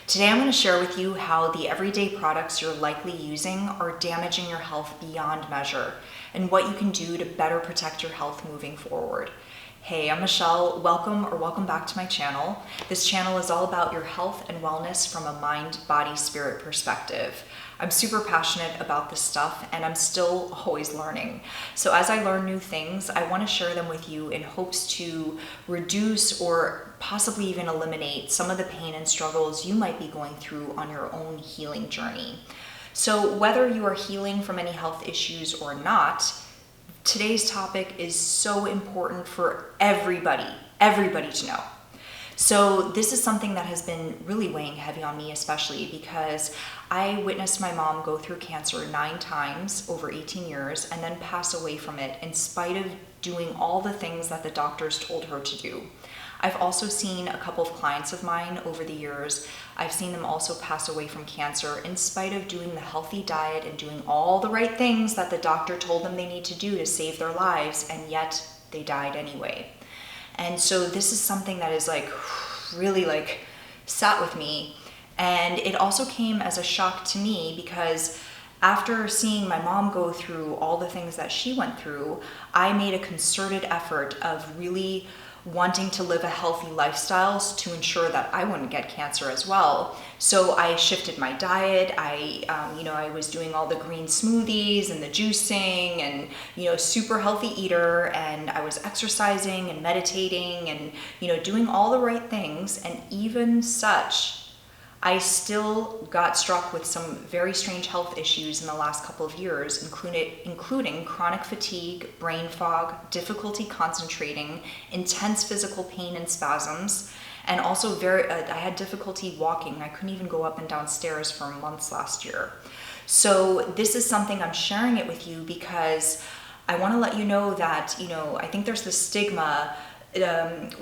Today I'm going to share with you how the everyday products you're likely using are damaging your health beyond measure and what you can do to better protect your health moving forward. Hey, I'm Michelle. Welcome back to my channel. This channel is all about your health and wellness from a mind, body, spirit perspective. I'm super passionate about this stuff and I'm still always learning. So as I learn new things, I want to share them with you in hopes to reduce or possibly even eliminate some of the pain and struggles you might be going through on your own healing journey. So whether you are healing from any health issues or not, today's topic is so important for everybody to know. So this is something that has been really weighing heavy on me, especially because I witnessed my mom go through cancer 9 times over 18 years and then pass away from it in spite of doing all the things that the doctors told her to do. I've also seen a couple of clients of mine over the years. I've seen them also pass away from cancer in spite of doing the healthy diet and doing all the right things that the doctor told them they need to do to save their lives, and yet they died anyway. And so this is something that is really sat with me. And it also came as a shock to me because after seeing my mom go through all the things that she went through, I made a concerted effort of really wanting to live a healthy lifestyle to ensure that I wouldn't get cancer as well. So I shifted my diet. I was doing all the green smoothies and the juicing and, super healthy eater. And I was exercising and meditating and, doing all the right things. And even such, I still got struck with some very strange health issues in the last couple of years, including chronic fatigue, brain fog, difficulty concentrating, intense physical pain and spasms, and also I had difficulty walking. I couldn't even go up and down stairs for months last year. So this is something I'm sharing it with you because I want to let you know that, I think there's this stigma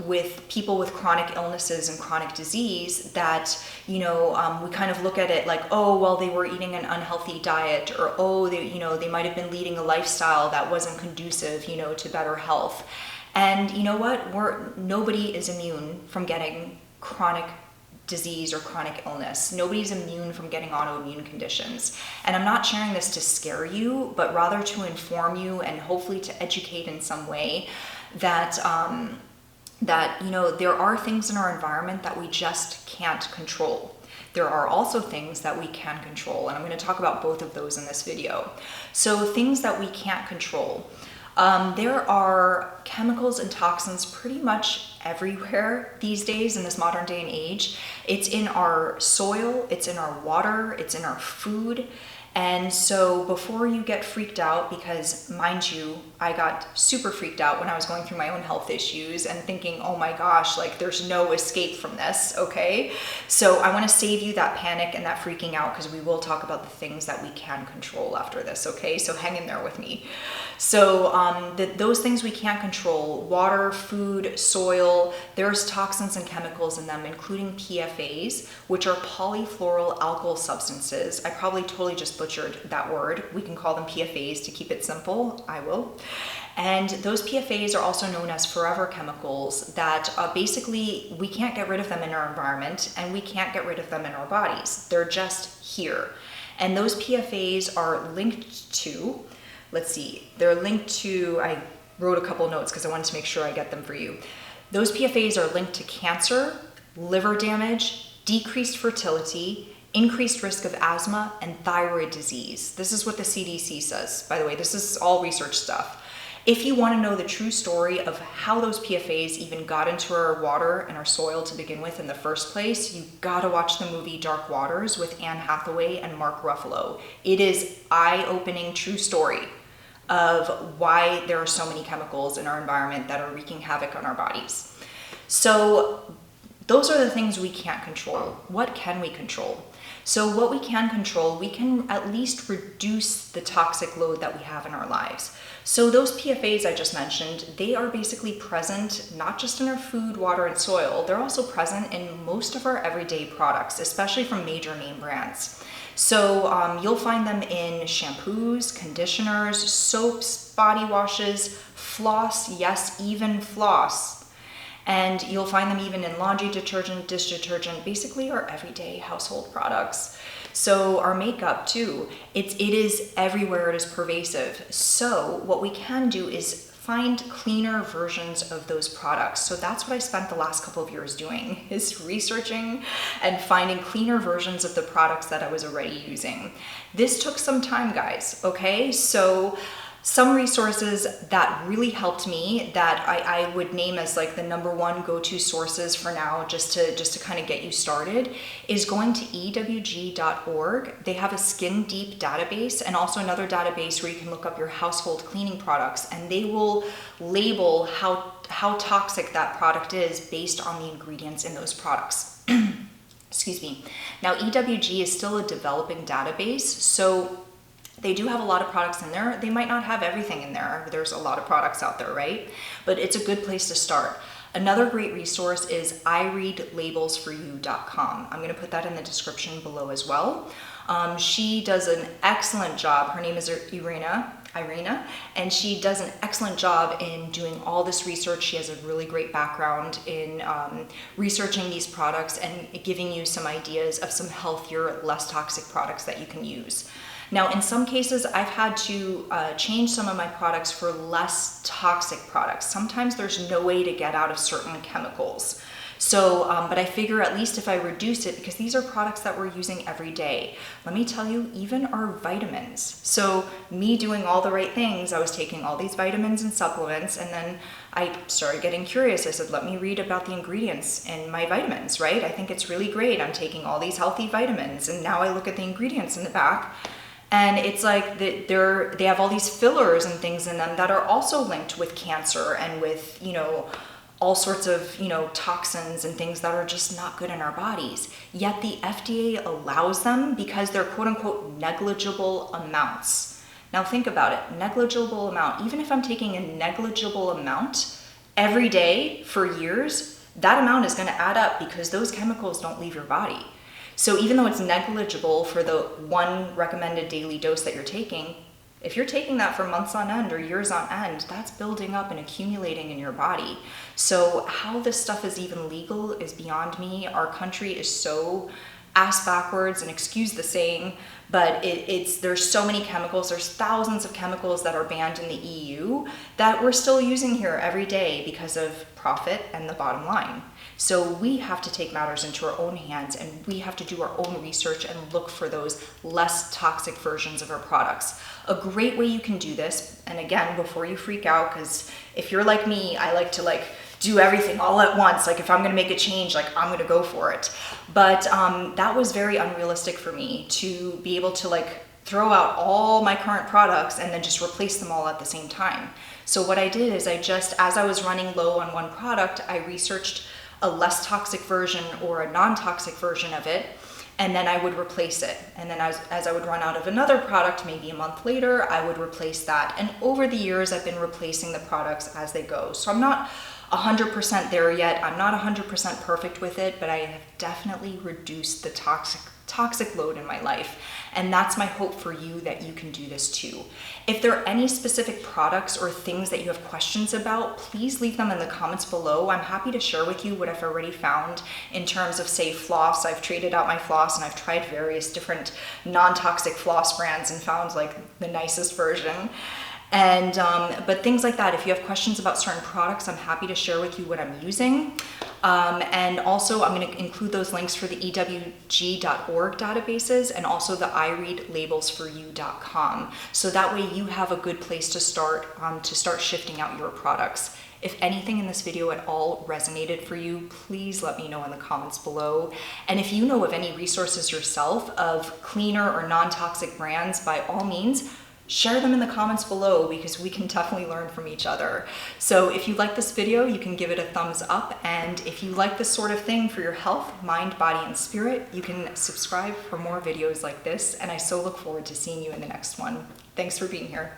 with people with chronic illnesses and chronic disease that, we kind of look at it like, oh, well, they were eating an unhealthy diet, or, oh, they might have been leading a lifestyle that wasn't conducive, to better health. And you know what? Nobody is immune from getting chronic disease or chronic illness. Nobody's immune from getting autoimmune conditions. And I'm not sharing this to scare you, but rather to inform you and hopefully to educate in some way that there are things in our environment that we just can't control. There are also things that we can control, and I'm going to talk about both of those in this video. So things that we can't control. There are chemicals and toxins pretty much everywhere these days in this modern day and age. It's in our soil, it's in our water, it's in our food. And so before you get freaked out, because mind you, I got super freaked out when I was going through my own health issues and thinking, oh my gosh, there's no escape from this, okay? So I want to save you that panic and that freaking out because we will talk about the things that we can control after this, okay? So hang in there with me. So those things we can't control, water, food, soil, there's toxins and chemicals in them, including PFAs, which are polyfluoroalkyl alkyl substances. I probably totally just butchered that word. We can call them PFAs to keep it simple. I will. And those PFAs are also known as forever chemicals that basically we can't get rid of them in our environment and we can't get rid of them in our bodies. They're just here. And those PFAs are linked to, I wrote a couple notes because I wanted to make sure I get them for you. Those PFAs are linked to cancer, liver damage, decreased fertility, increased risk of asthma, and thyroid disease. This is what the CDC says. By the way, this is all research stuff. If you want to know the true story of how those PFAs even got into our water and our soil to begin with in the first place, you gotta watch the movie Dark Waters with Anne Hathaway and Mark Ruffalo. It is eye-opening true story of why there are so many chemicals in our environment that are wreaking havoc on our bodies. So those are the things we can't control. What can we control? So what we can control, we can at least reduce the toxic load that we have in our lives. So those PFAs I just mentioned, they are basically present not just in our food, water, and soil, they're also present in most of our everyday products, especially from major name brands. So you'll find them in shampoos, conditioners, soaps, body washes, floss, yes, even floss. And you'll find them even in laundry detergent, dish detergent, basically our everyday household products. So our makeup too, it is everywhere, it is pervasive. So what we can do is find cleaner versions of those products. So that's what I spent the last couple of years doing, is researching and finding cleaner versions of the products that I was already using. This took some time, guys, okay? So some resources that really helped me that I would name as like the number one go-to sources for now, just to kind of get you started, is going to ewg.org. They have a skin deep database and also another database where you can look up your household cleaning products, and they will label how toxic that product is based on the ingredients in those products. Excuse me. Now, EWG is still a developing database, so they do have a lot of products in there. They might not have everything in there. There's a lot of products out there, right? But it's a good place to start. Another great resource is ireadlabelsforyou.com. I'm going to put that in the description below as well. She does an excellent job. Her name is Irina, and she does an excellent job in doing all this research. She has a really great background in researching these products and giving you some ideas of some healthier, less toxic products that you can use. Now, in some cases, I've had to change some of my products for less toxic products. Sometimes there's no way to get out of certain chemicals. So, but I figure at least if I reduce it, because these are products that we're using every day. Let me tell you, even our vitamins. So me doing all the right things, I was taking all these vitamins and supplements, and then I started getting curious. I said, let me read about the ingredients in my vitamins, right? I think it's really great. I'm taking all these healthy vitamins, and now I look at the ingredients in the back, and it's like they have all these fillers and things in them that are also linked with cancer and with, all sorts of, toxins and things that are just not good in our bodies. Yet the FDA allows them because they're quote unquote negligible amounts. Now think about it, negligible amount. Even if I'm taking a negligible amount every day for years, that amount is going to add up because those chemicals don't leave your body. So even though it's negligible for the one recommended daily dose that you're taking, if you're taking that for months on end or years on end, that's building up and accumulating in your body. So how this stuff is even legal is beyond me. Our country is so ass backwards, and excuse the saying, but there's so many chemicals. There's thousands of chemicals that are banned in the EU that we're still using here every day because of profit and the bottom line. So we have to take matters into our own hands, and we have to do our own research and look for those less toxic versions of our products. A great way you can do this, and again, before you freak out, because if you're like me, I like to do everything all at once. Like if I'm gonna make a change, I'm gonna go for it. But that was very unrealistic for me to be able to throw out all my current products and then just replace them all at the same time. So what I did is as I was running low on one product, I researched a less toxic version or a non-toxic version of it, and then I would replace it. And then as I would run out of another product, maybe a month later, I would replace that. And over the years, I've been replacing the products as they go. So I'm not 100% there yet. I'm not 100% perfect with it, but I have definitely reduced the toxic load in my life. And that's my hope for you, that you can do this too. If there are any specific products or things that you have questions about, please leave them in the comments below. I'm happy to share with you what I've already found in terms of, say, floss. I've traded out my floss and I've tried various different non-toxic floss brands and found the nicest version. And but things like that, if you have questions about certain products, I'm happy to share with you what I'm using. And also I'm going to include those links for the ewg.org databases and also the ireadlabelsforyou.com. So that way you have a good place to start shifting out your products. If anything in this video at all resonated for you, please let me know in the comments below. And if you know of any resources yourself of cleaner or non-toxic brands, by all means, share them in the comments below, because we can definitely learn from each other. So if you like this video, you can give it a thumbs up. And if you like this sort of thing for your health, mind, body, and spirit, you can subscribe for more videos like this. And I so look forward to seeing you in the next one. Thanks for being here.